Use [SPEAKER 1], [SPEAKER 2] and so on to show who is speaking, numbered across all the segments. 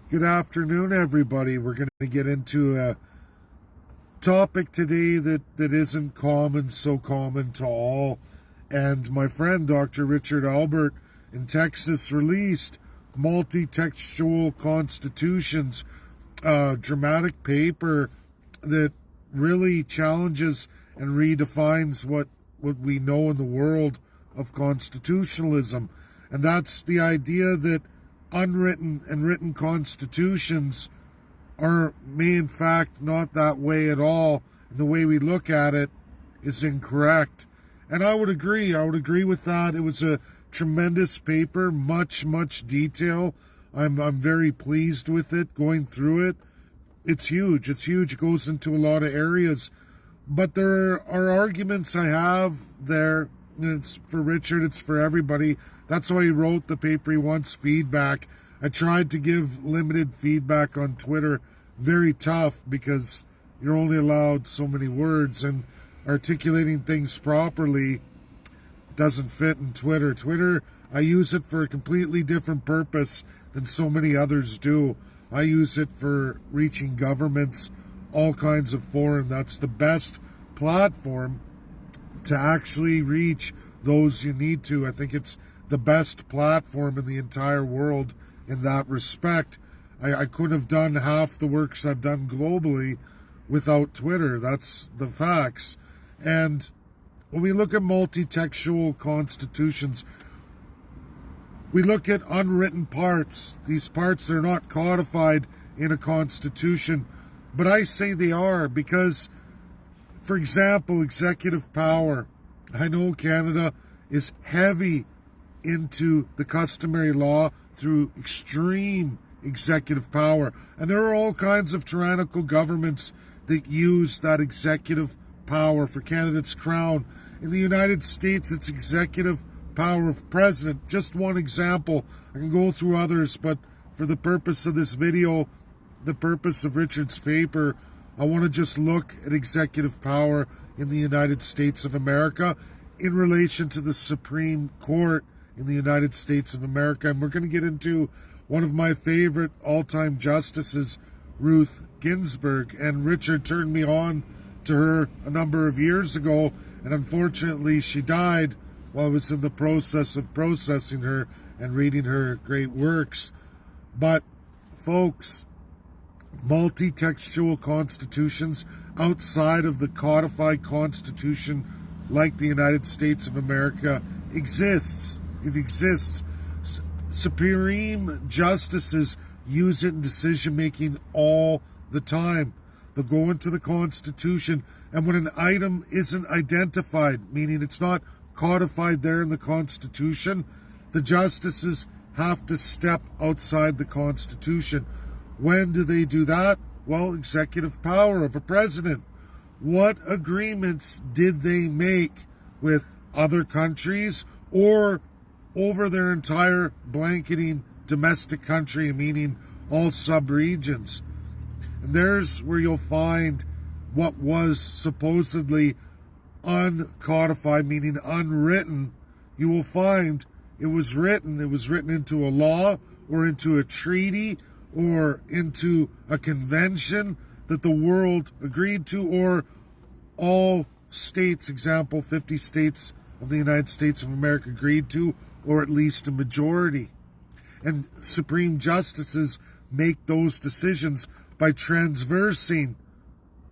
[SPEAKER 1] Good afternoon, everybody. We're going to get into a topic today that isn't common, so common to all. And my friend, Dr. Richard Albert in Texas, released Multi-Textual Constitutions, a dramatic paper that really challenges and redefines what we know in the world of constitutionalism. And that's the idea that unwritten and written constitutions may in fact not that way at all, and the way we look at it is incorrect. And I would agree with that. It was a tremendous paper, much detail. I'm very pleased with it, going through it. It's huge. It goes into a lot of areas, but there are arguments I have there. It's for Richard, it's for everybody. That's why he wrote the paper. He wants feedback. I tried to give limited feedback on Twitter. Very tough, because you're only allowed so many words, and articulating things properly doesn't fit in Twitter. Twitter, I use it for a completely different purpose than so many others do. I use it for reaching governments, all kinds of forum. That's the best platform to actually reach those you need to. I think it's the best platform in the entire world in that respect. I couldn't have done half the works I've done globally without Twitter. That's the facts. And when we look at multi-textual constitutions, we look at unwritten parts. These parts are not codified in a constitution, but I say they are because, for example, executive power. I know Canada is heavy into the customary law through extreme executive power. And there are all kinds of tyrannical governments that use that executive power. For Canada, it's Crown. In the United States, it's executive power of president. Just one example. I can go through others, but for the purpose of this video, the purpose of Richard's paper, I want to just look at executive power in the United States of America in relation to the Supreme Court in the United States of America. And we're going to get into one of my favorite all-time justices, Ruth Ginsburg. And Richard turned me on to her a number of years ago, and unfortunately she died while I was in the process of processing her and reading her great works. But folks, multi-textual constitutions outside of the codified constitution like the United States of America exists. It exists. Supreme justices use it in decision-making all the time. They'll go into the Constitution, and when an item isn't identified, meaning it's not codified there in the Constitution, the justices have to step outside the Constitution. When do they do that? Well, executive power of a president. What agreements did they make with other countries or over their entire blanketing domestic country, meaning all sub-regions? And there's where you'll find what was supposedly uncodified, meaning unwritten. You will find it was written into a law or into a treaty or into a convention that the world agreed to, or all states, example, 50 states of the United States of America agreed to, or at least a majority. And supreme justices make those decisions by transversing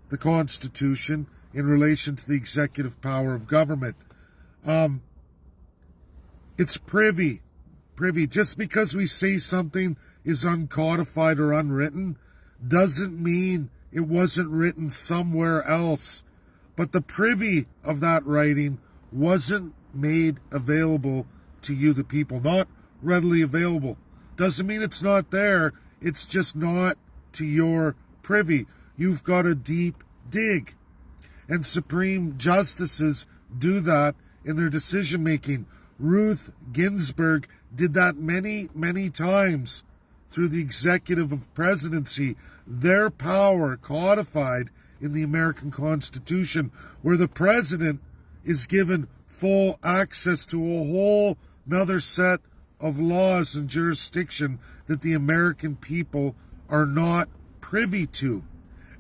[SPEAKER 1] the Constitution in relation to the executive power of government. It's privy. Just because we say something is uncodified or unwritten doesn't mean it wasn't written somewhere else. But the privy of that writing wasn't made available to you, the people, not readily available. Doesn't mean it's not there. It's just not to your privy. You've got to deep dig. And supreme justices do that in their decision making. Ruth Ginsburg did that many times through the executive of presidency. Their power codified in the American Constitution, where the president is given full access to a whole another set of laws and jurisdiction that the American people are not privy to.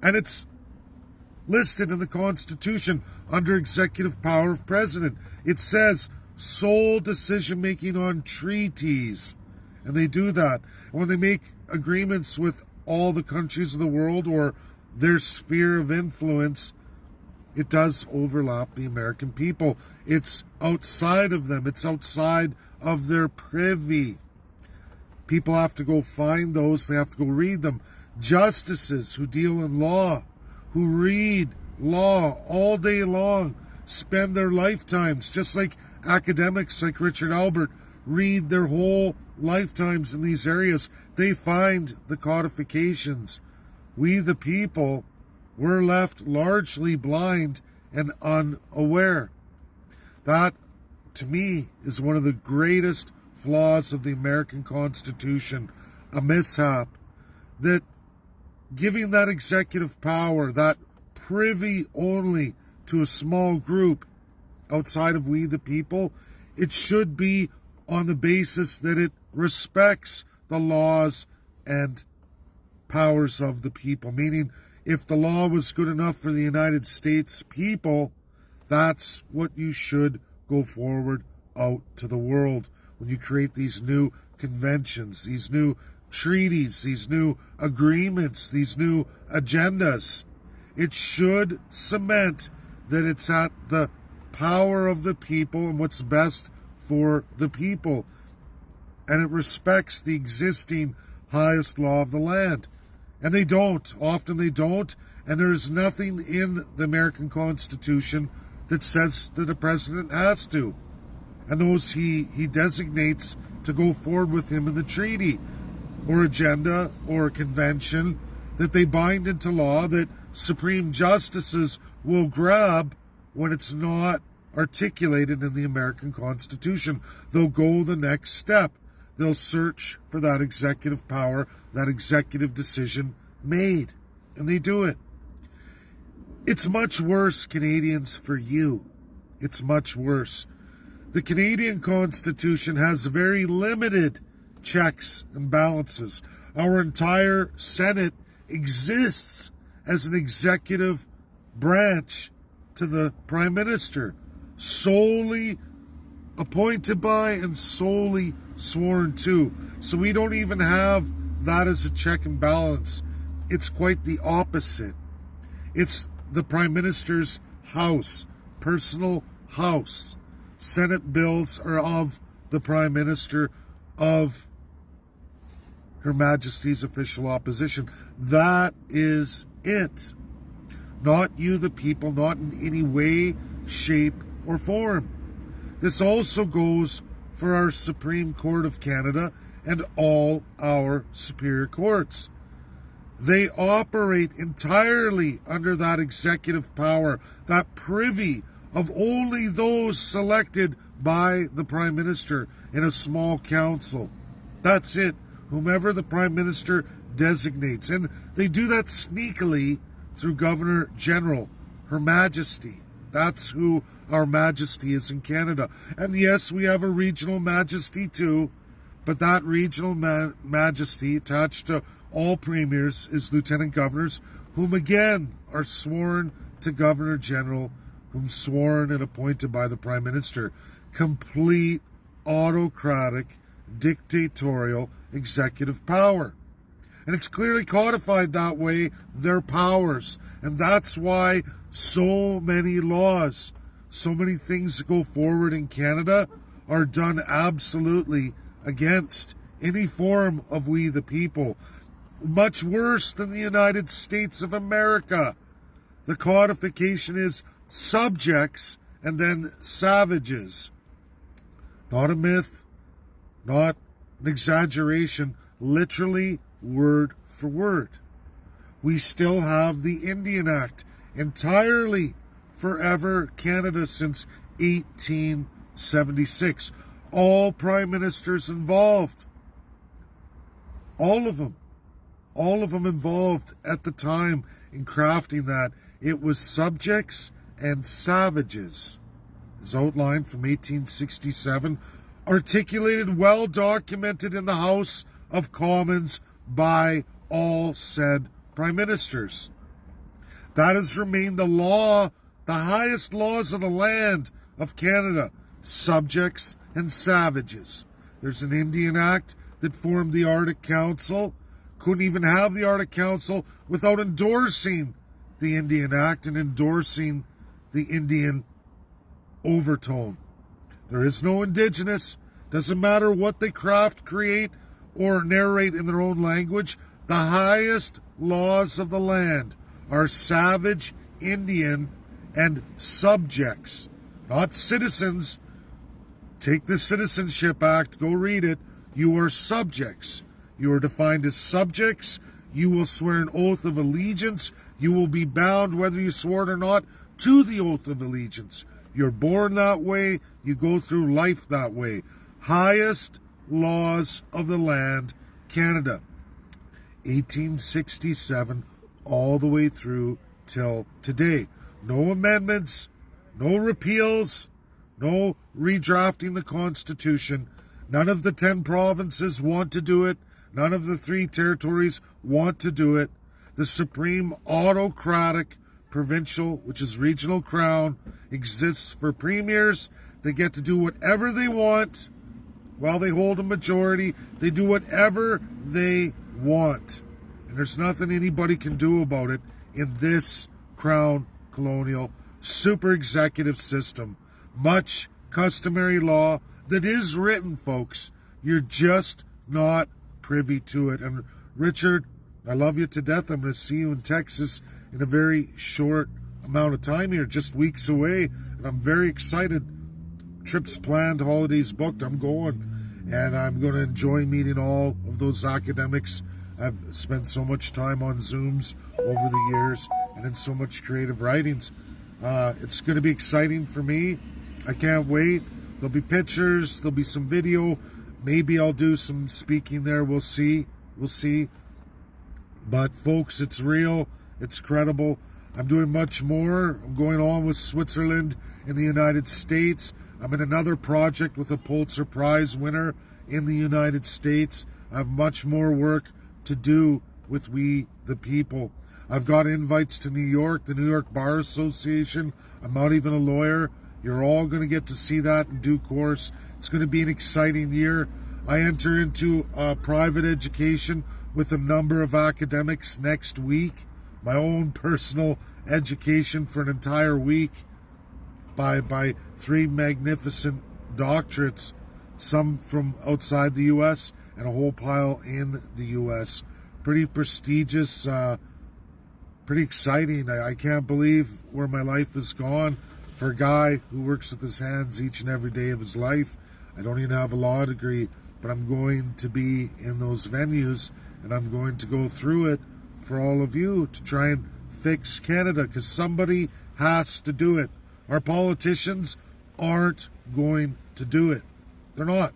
[SPEAKER 1] And it's listed in the Constitution under executive power of president. It says sole decision-making on treaties. And they do that. And when they make agreements with all the countries of the world or their sphere of influence, it does overlap the American people. It's outside of them. It's outside of their privy. People have to go find those. They have to go read them. Justices who deal in law, who read law all day long, spend their lifetimes, just like academics like Richard Albert read their whole lifetimes in these areas. They find the codifications. We, the people, we're left largely blind and unaware. That, to me, is one of the greatest flaws of the American Constitution, a mishap, that giving that executive power, that privy only to a small group outside of we the people, it should be on the basis that it respects the laws and powers of the people. Meaning, if the law was good enough for the United States people, that's what you should go forward out to the world when you create these new conventions, these new treaties, these new agreements, these new agendas. It should cement that it's at the power of the people and what's best for the people. And it respects the existing highest law of the land. And they don't. Often they don't. And there is nothing in the American Constitution that says that a president has to. And those he designates to go forward with him in the treaty or agenda or convention that they bind into law that supreme justices will grab when it's not articulated in the American Constitution. They'll go the next step. They'll search for that executive power, that executive decision made. And they do it. It's much worse, Canadians, for you. It's much worse. The Canadian Constitution has very limited checks and balances. Our entire Senate exists as an executive branch to the Prime Minister, solely appointed by and solely sworn to. So we don't even have that as a check and balance. It's quite the opposite. It's the Prime Minister's house, personal house. Senate bills are of the Prime Minister, of Her Majesty's official opposition. That is it. Not you, the people, not in any way, shape, or form. This also goes for our Supreme Court of Canada and all our superior courts. They operate entirely under that executive power, that privy of only those selected by the Prime Minister in a small council. That's it. Whomever the Prime Minister designates. And they do that sneakily through Governor General, Her Majesty. That's who our Majesty is in Canada. And yes, we have a regional Majesty too, but that regional Majesty attached to all premiers is Lieutenant Governors, whom again are sworn to Governor General, whom sworn and appointed by the Prime Minister. Complete autocratic, dictatorial executive power. And it's clearly codified that way, their powers. And that's why so many laws, so many things that go forward in Canada are done absolutely against any form of we the people. Much worse than the United States of America. The codification is subjects and then savages. Not a myth, not an exaggeration, literally word for word. We still have the Indian Act, entirely forever Canada since 1876. All prime ministers involved, all of them involved at the time in crafting that. It was subjects and savages, as outlined from 1867 articulated, well documented in the House of Commons by all said prime ministers. That has remained the law, the highest laws of the land of Canada, subjects and savages. There's an Indian Act that formed the Arctic Council. Couldn't even have the Arctic Council without endorsing the Indian Act and endorsing the Indian overtone. There is no Indigenous. Doesn't matter what they craft, create, or narrate in their own language. The highest laws of the land are savage, Indian, and subjects, not citizens. Take the Citizenship Act, go read it. You are subjects. You are defined as subjects. You will swear an oath of allegiance. You will be bound, whether you swore it or not, to the oath of allegiance. You're born that way. You go through life that way. Highest laws of the land, Canada. 1867 all the way through till today. No amendments, no repeals, no redrafting the Constitution. None of the 10 provinces want to do it. None of the 3 territories want to do it. The supreme autocratic provincial, which is regional crown, exists for premiers. They get to do whatever they want while they hold a majority. They do whatever they want. And there's nothing anybody can do about it in this crown colonial super executive system. Much customary law that is written, folks. You're just not privy to it. And Richard, I love you to death. I'm going to see you in Texas in a very short amount of time here, just weeks away. And I'm very excited. Trips planned, holidays booked. I'm going. And I'm going to enjoy meeting all of those academics. I've spent so much time on Zooms over the years and in so much creative writings. It's going to be exciting for me. I can't wait. There'll be pictures. There'll be some video. Maybe I'll do some speaking there. We'll see. We'll see. But, folks, it's real. It's credible. I'm doing much more. I'm going on with Switzerland in the United States. I'm in another project with a Pulitzer Prize winner in the United States. I have much more work to do with We the People. I've got invites to New York, the New York Bar Association. I'm not even a lawyer. You're all going to get to see that in due course. It's going to be an exciting year. I enter into private education with a number of academics next week. My own personal education for an entire week by 3 magnificent doctorates, some from outside the U.S. and a whole pile in the U.S. Pretty prestigious, pretty exciting. I can't believe where my life has gone for a guy who works with his hands each and every day of his life. I don't even have a law degree, but I'm going to be in those venues, and I'm going to go through it for all of you to try and fix Canada, because somebody has to do it. Our politicians aren't going to do it. They're not.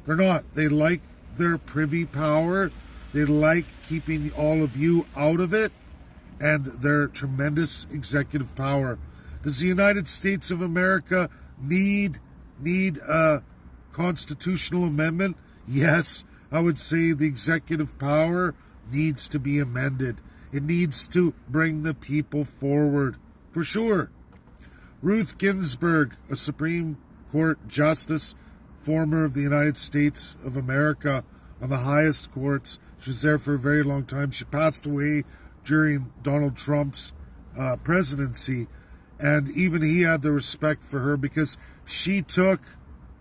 [SPEAKER 1] They're not. They like their privy power. They like keeping all of you out of it, and their tremendous executive power. Does the United States of America need a constitutional amendment? Yes, I would say the executive power needs to be amended. It needs to bring the people forward, for sure. Ruth Ginsburg, a Supreme Court Justice, former of the United States of America, on the highest courts. She was there for a very long time. She passed away during Donald Trump's presidency, and even he had the respect for her because she took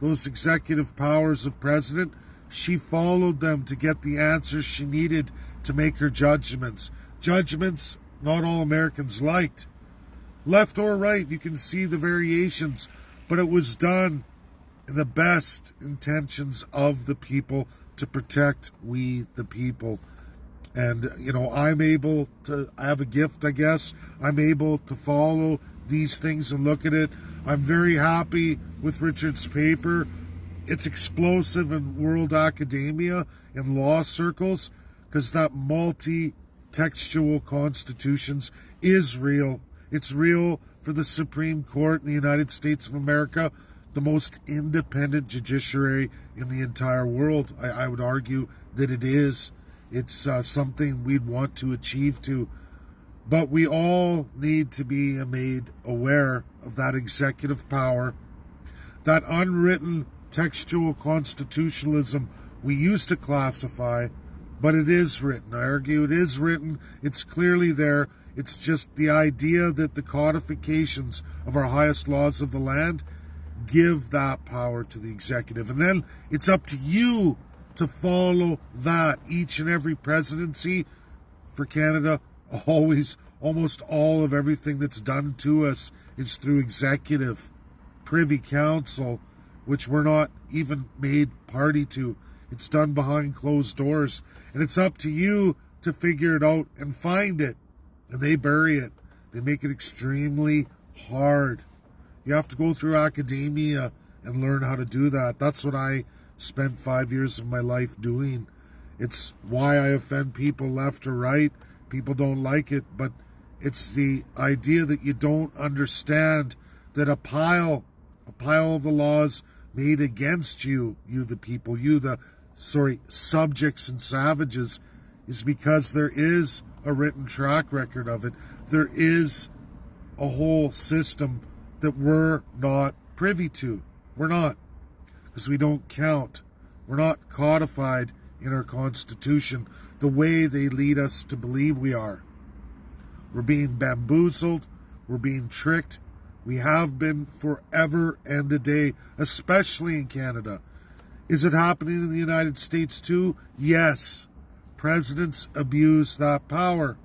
[SPEAKER 1] those executive powers of president. She followed them to get the answers she needed to make her judgments. Judgments not all Americans liked. Left or right, you can see the variations, but it was done in the best intentions of the people to protect we the people. And, you know, I have a gift, I guess. I'm able to follow these things and look at it. I'm very happy with Richard's paper. It's explosive in world academia, in law circles, because that multi-textual constitutions is real. It's real for the Supreme Court in the United States of America the most independent judiciary in the entire world. I would argue that it is. It's something we'd want to achieve to. But we all need to be made aware of that executive power, that unwritten textual constitutionalism we used to classify, but it is written. I argue it is written. It's clearly there. It's just the idea that the codifications of our highest laws of the land give that power to the executive. And then it's up to you to follow that. Each and every presidency for Canada, always, almost all of everything that's done to us is through executive, Privy Council, which we're not even made party to. It's done behind closed doors. And it's up to you to figure it out and find it. And they bury it. They make it extremely hard. You have to go through academia and learn how to do that. That's what I spent 5 years of my life doing. It's why I offend people left or right. People don't like it, but it's the idea that you don't understand that a pile of the laws made against you, the people, subjects and savages, is because there is a written track record of it. There is a whole system that we're not privy to. We're not, because we don't count. We're not codified in our Constitution the way they lead us to believe we are. We're being bamboozled. We're being tricked. We have been forever and a day, especially in Canada. Is it happening in the United States too? Yes. Presidents abuse that power.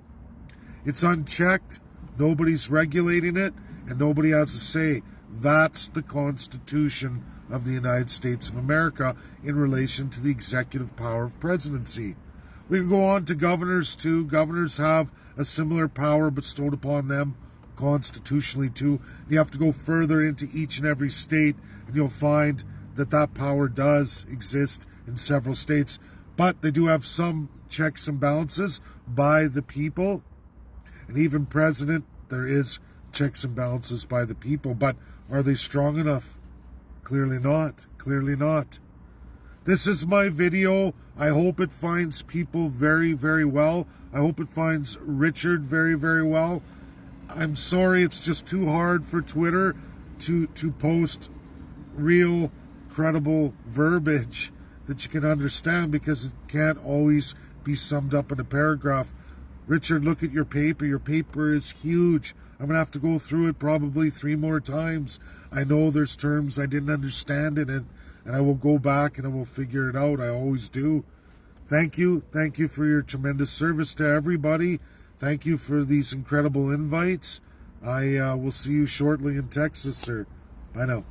[SPEAKER 1] It's unchecked. Nobody's regulating it, and nobody has a say. That's the Constitution of the United States of America in relation to the executive power of presidency. We can go on to governors too. Governors have a similar power bestowed upon them constitutionally too. You have to go further into each and every state, and you'll find that that power does exist in several states. But they do have some checks and balances by the people. And even president, there is checks and balances by the people. But are they strong enough? Clearly not. Clearly not. This is my video. I hope it finds people very, very well. I hope it finds Richard very, very well. I'm sorry, it's just too hard for Twitter to post real, credible verbiage that you can understand, because it can't always be summed up in a paragraph. Richard, look at your paper. Your paper is huge. I'm going to have to go through it probably 3 more times. I know there's terms I didn't understand in it, and I will go back and I will figure it out. I always do. Thank you. Thank you for your tremendous service to everybody. Thank you for these incredible invites. I will see you shortly in Texas, sir. Bye now.